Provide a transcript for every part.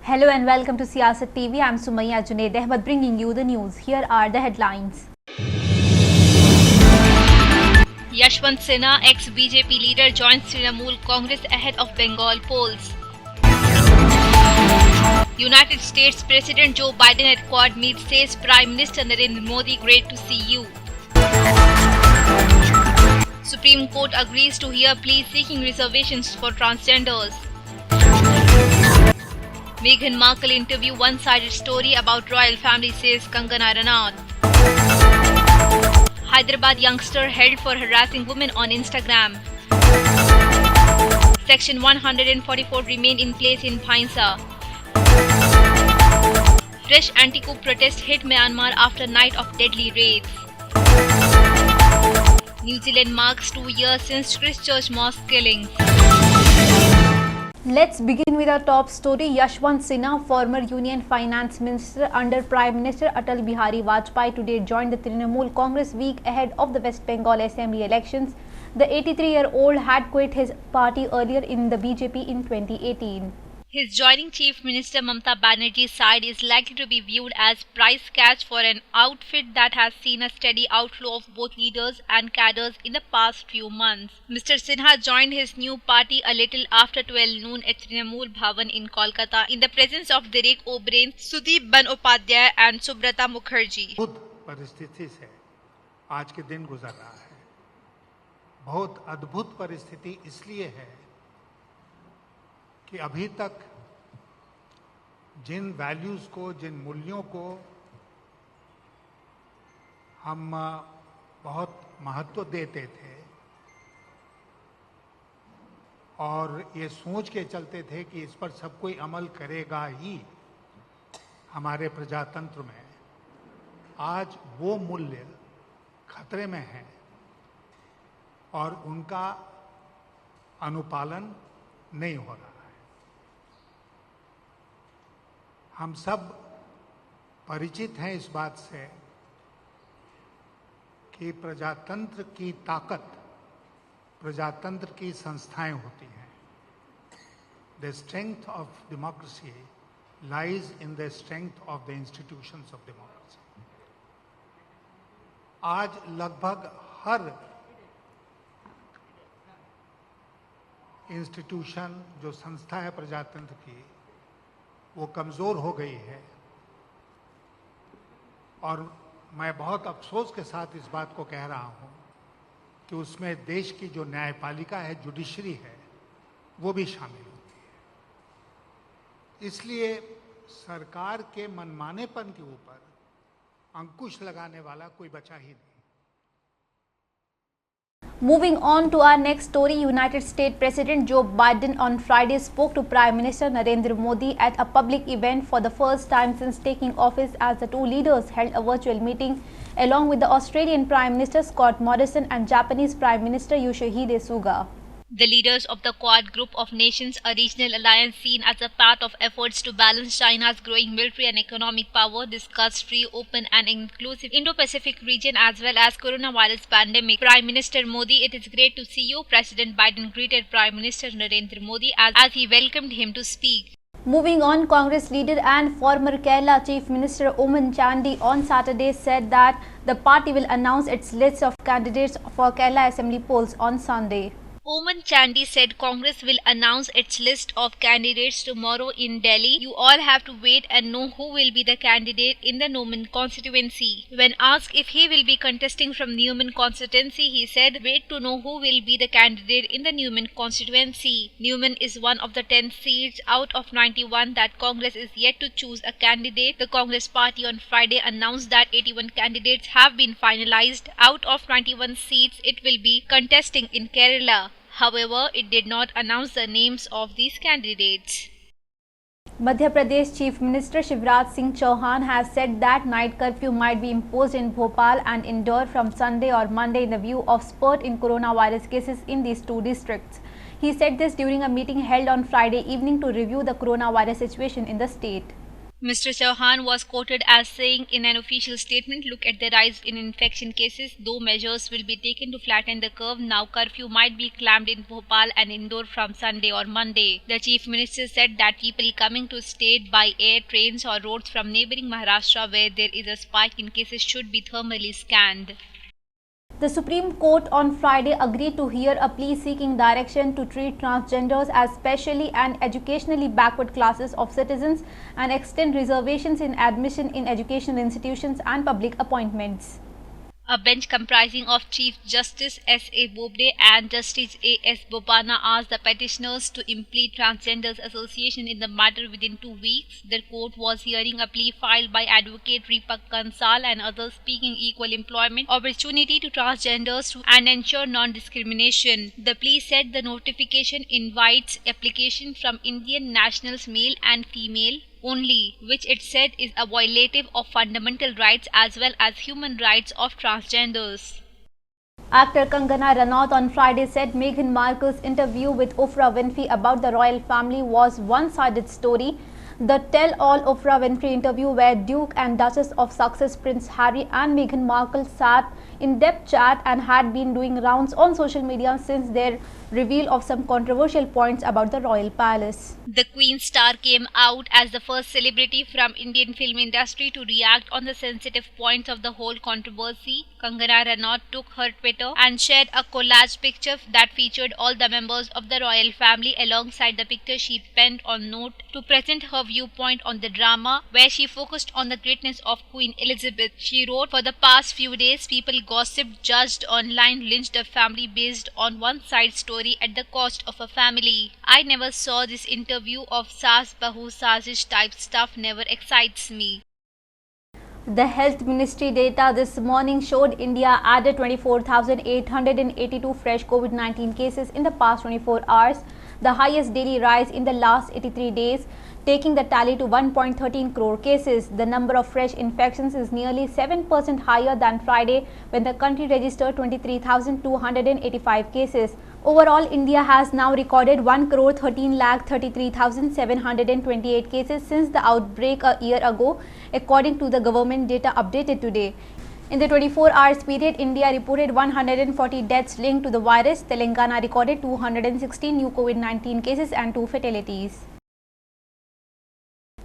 Hello and welcome to Siasat TV. I'm Sumaya Junaid Ahmed bringing you the news. Here are the headlines. Yashwant Sinha, ex-BJP leader, joins Trinamul Congress ahead of Bengal polls. United States President Joe Biden at Quad meet says Prime Minister Narendra Modi, great to see you. Supreme Court agrees to hear pleas seeking reservations for transgenders. Meghan Markle interview one-sided story about royal family, says Kangana Reacts. Hyderabad youngster held for harassing women on Instagram. Section 144 remain in place in Bhainsa. Fresh anti-coup protest hit Myanmar after night of deadly raids. New Zealand marks 2 years since Christchurch mosque killings. Let's begin with our top story. Yashwant Sinha, former Union Finance Minister under Prime Minister Atal Bihari Vajpayee, today joined the Trinamul Congress week ahead of the West Bengal Assembly elections. The 83-year-old had quit his party earlier in the BJP in 2018. His joining Chief Minister Mamata Banerjee's side is likely to be viewed as price catch for an outfit that has seen a steady outflow of both leaders and cadres in the past few months. Mr. Sinha joined his new party a little after 12 noon at Trinamul Bhavan in Kolkata in the presence of Derek O'Brien, Sudeep Bandyopadhyay and Subrata Mukherjee. परिस्थिति से आज के दिन गुजर रहा है। बहुत अद्भुत परिस्थिति इसलिए है कि अभी तक जिन वैल्यूज को, जिन मूल्यों को हम बहुत महत्व देते थे और ये सोच के चलते थे कि इस पर सब कोई अमल करेगा ही हमारे प्रजातंत्र में, आज वो मूल्य खतरे में है और उनका अनुपालन नहीं हो रहा है। हम सब परिचित हैं इस बात से कि प्रजातंत्र की ताकत प्रजातंत्र की संस्थाएं होती हैं। The strength of democracy lies in the strength of the institutions of democracy. आज लगभग हर इंस्टीट्यूशन, जो संस्था है प्रजातंत्र की, वो कमज़ोर हो गई है और मैं बहुत अफसोस के साथ इस बात को कह रहा हूं कि उसमें देश की जो न्यायपालिका है, जुडिशरी है, वो भी शामिल होती है। इसलिए सरकार के मनमानेपन के ऊपर अंकुश लगाने वाला कोई बचा ही नहीं। Moving on to our next story, United States President Joe Biden on Friday spoke to Prime Minister Narendra Modi at a public event for the first time since taking office, as the two leaders held a virtual meeting along with the Australian Prime Minister Scott Morrison and Japanese Prime Minister Yoshihide Suga. The leaders of the Quad group of nations, a regional alliance seen as a part of efforts to balance China's growing military and economic power, discussed free, open and inclusive Indo-Pacific region as well as coronavirus pandemic. Prime Minister Modi, it is great to see you. President Biden greeted Prime Minister Narendra Modi as he welcomed him to speak. Moving on, Congress leader and former Kerala Chief Minister Oommen Chandy on Saturday said that the party will announce its list of candidates for Kerala Assembly polls on Sunday. Oommen Chandy said Congress will announce its list of candidates tomorrow in Delhi. You all have to wait and know who will be the candidate in the Oommen constituency. When asked if he will be contesting from the Oommen constituency, he said, wait to know who will be the candidate in the Oommen constituency. Oommen is one of the 10 seats out of 91 that Congress is yet to choose a candidate. The Congress party on Friday announced that 81 candidates have been finalized. Out of 91 seats it will be contesting in Kerala. However, it did not announce the names of these candidates. Madhya Pradesh Chief Minister Shivraj Singh Chauhan has said that night curfew might be imposed in Bhopal and Indore from Sunday or Monday in the view of spurt in coronavirus cases in these two districts. He said this during a meeting held on Friday evening to review the coronavirus situation in the state. Mr. Chauhan was quoted as saying in an official statement, "Look at the rise in infection cases. Though measures will be taken to flatten the curve, now curfew might be clamped in Bhopal and Indore from Sunday or Monday." The Chief Minister said that people coming to state by air, trains or roads from neighbouring Maharashtra where there is a spike in cases should be thermally scanned. The Supreme Court on Friday agreed to hear a plea seeking direction to treat transgenders as specially and educationally backward classes of citizens and extend reservations in admission in educational institutions and public appointments. A bench comprising of Chief Justice S.A. Bobde and Justice A.S. Bobana asked the petitioners to implead Transgenders Association in the matter within 2 weeks. The court was hearing a plea filed by Advocate Ripak Kansal and others seeking equal employment opportunity to transgenders and ensure non-discrimination. The plea said the notification invites application from Indian nationals male and female only, which it said is a violative of fundamental rights as well as human rights of transgenders. Actor Kangana Reacts on Friday said Meghan Markle's interview with Oprah Winfrey about the royal family was one-sided story. The tell-all Oprah Winfrey interview where Duke and Duchess of Sussex Prince Harry and Meghan Markle sat in-depth chat and had been doing rounds on social media since their reveal of some controversial points about the royal palace. The Queen star came out as the first celebrity from Indian film industry to react on the sensitive points of the whole controversy. Kangana Reacts took her Twitter and shared a collage picture that featured all the members of the royal family. Alongside the picture, she penned on note to present her viewpoint on the drama, where she focused on the greatness of Queen Elizabeth. She wrote, "For the past few days, people gossiped, judged online, lynched a family based on one side story at the cost of a family. I never saw this interview of Saas Bahu Sazish type stuff, never excites me." The Health Ministry data this morning showed India added 24,882 fresh COVID-19 cases in the past 24 hours, the highest daily rise in the last 83 days, taking the tally to 1.13 crore cases. The number of fresh infections is nearly 7% higher than Friday, when the country registered 23,285 cases. Overall, India has now recorded 1,13,33,728 cases since the outbreak a year ago, according to the government data updated today. In the 24 hours period, India reported 140 deaths linked to the virus. Telangana recorded 216 new COVID-19 cases and 2 fatalities.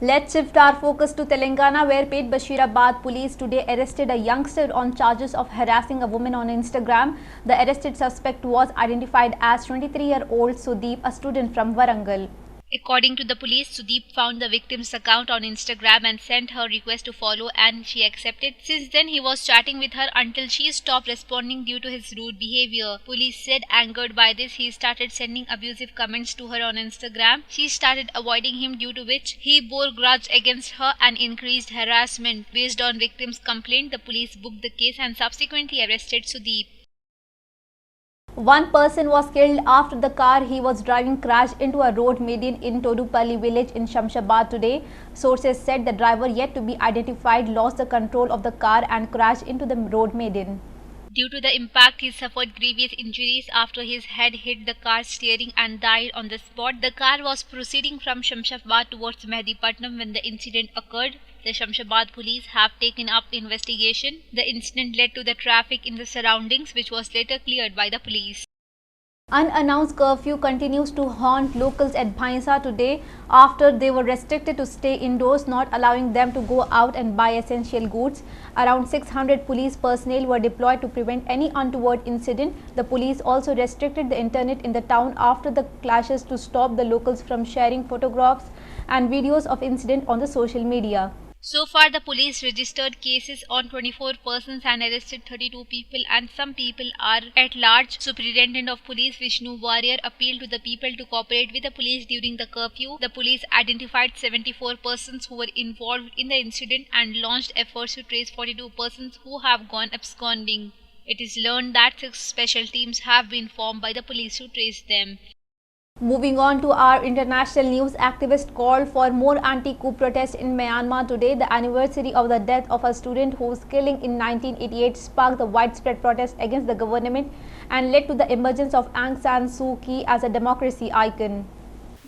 Let's shift our focus to Telangana, where Pet Bashirabad police today arrested a youngster on charges of harassing a woman on Instagram. The arrested suspect was identified as 23-year-old Sudeep, a student from Warangal. According to the police, Sudeep found the victim's account on Instagram and sent her request to follow, and she accepted. Since then, he was chatting with her until she stopped responding due to his rude behavior. Police said, angered by this, he started sending abusive comments to her on Instagram. She started avoiding him, due to which he bore grudge against her and increased harassment. Based on victim's complaint, the police booked the case and subsequently arrested Sudeep. One person was killed after the car he was driving crashed into a road median in Todupalli village in Shamshabad today. Sources said the driver, yet to be identified, lost the control of the car and crashed into the road median. Due to the impact, he suffered grievous injuries after his head hit the car's steering and died on the spot. The car was proceeding from Shamshabad towards Mehdipatnam when the incident occurred. The Shamshabad police have taken up investigation. The incident led to the traffic in the surroundings, which was later cleared by the police. Unannounced curfew continues to haunt locals at Bhainsa today after they were restricted to stay indoors, not allowing them to go out and buy essential goods. Around 600 police personnel were deployed to prevent any untoward incident. The police also restricted the internet in the town after the clashes to stop the locals from sharing photographs and videos of incident on the social media. So far, the police registered cases on 24 persons and arrested 32 people, and some people are at large. Superintendent of Police Vishnu Warrior appealed to the people to cooperate with the police during the curfew. The police identified 74 persons who were involved in the incident and launched efforts to trace 42 persons who have gone absconding. It is learned that 6 special teams have been formed by the police to trace them. Moving on to our international news, activists called for more anti-coup protests in Myanmar today. The anniversary of the death of a student whose killing in 1988 sparked the widespread protest against the government and led to the emergence of Aung San Suu Kyi as a democracy icon.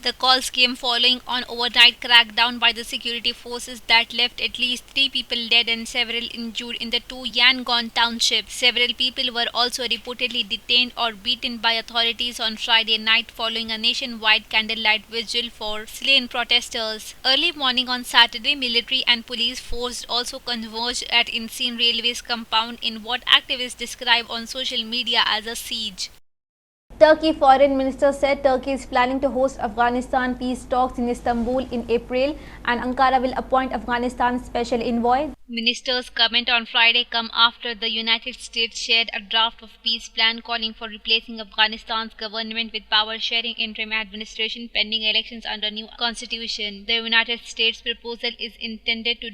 The calls came following an overnight crackdown by the security forces that left at least 3 people dead and several injured in the two Yangon townships. Several people were also reportedly detained or beaten by authorities on Friday night following a nationwide candlelight vigil for slain protesters. Early morning on Saturday, military and police forces also converged at Insane Railways compound in what activists describe on social media as a siege. Turkey Foreign Minister said Turkey is planning to host Afghanistan peace talks in Istanbul in April and Ankara will appoint Afghanistan's special envoy. Minister's comment on Friday come after the United States shared a draft of peace plan calling for replacing Afghanistan's government with power-sharing interim administration pending elections under new constitution. The United States proposal is intended to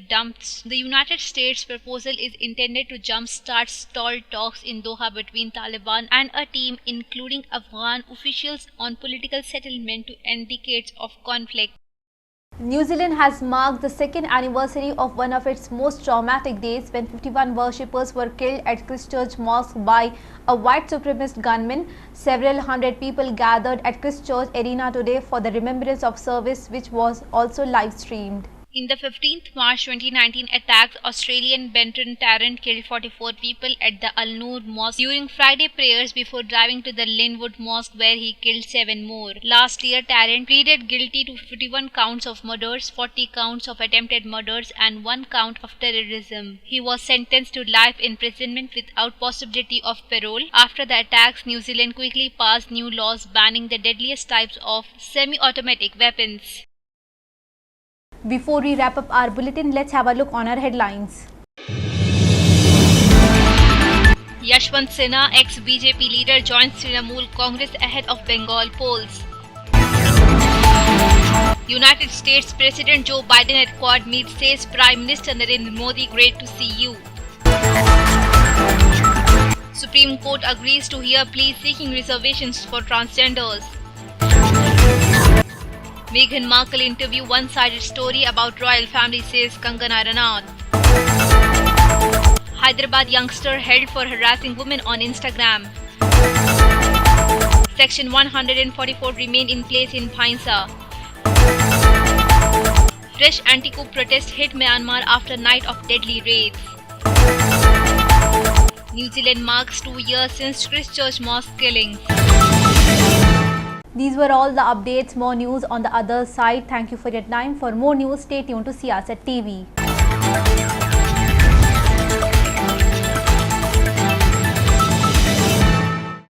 jumpstart stalled talks in Doha between Taliban and a team including Afghan officials on political settlement to end decades of conflict. New Zealand has marked the second anniversary of one of its most traumatic days when 51 worshippers were killed at Christchurch Mosque by a white supremacist gunman. Several hundred people gathered at Christchurch Arena today for the remembrance of service, which was also live-streamed. In the 15th March 2019 attacks, Australian Benton Tarrant killed 44 people at the Al-Noor Mosque during Friday prayers before driving to the Linwood Mosque where he killed 7 more. Last year, Tarrant pleaded guilty to 51 counts of murders, 40 counts of attempted murders and 1 count of terrorism. He was sentenced to life imprisonment without possibility of parole. After the attacks, New Zealand quickly passed new laws banning the deadliest types of semi-automatic weapons. Before we wrap up our bulletin, let's have a look on our headlines. Yashwant Sinha, ex-BJP leader, joins Trinamul Congress ahead of Bengal polls. United States President Joe Biden at Quad meet says Prime Minister Narendra Modi, great to see you. Supreme Court agrees to hear pleas seeking reservations for transgenders. Meghan Markle interview one-sided story about royal family, says Kangana Reacts. Hyderabad youngster held for harassing women on Instagram. Section 144 remain in place in Bhainsa. Fresh anti-coup protest hit Myanmar after night of deadly raids. New Zealand marks 2 years since Christchurch Mosque killings. These were all the updates. More news on the other side. Thank you for your time. For more news, stay tuned to Siasat TV.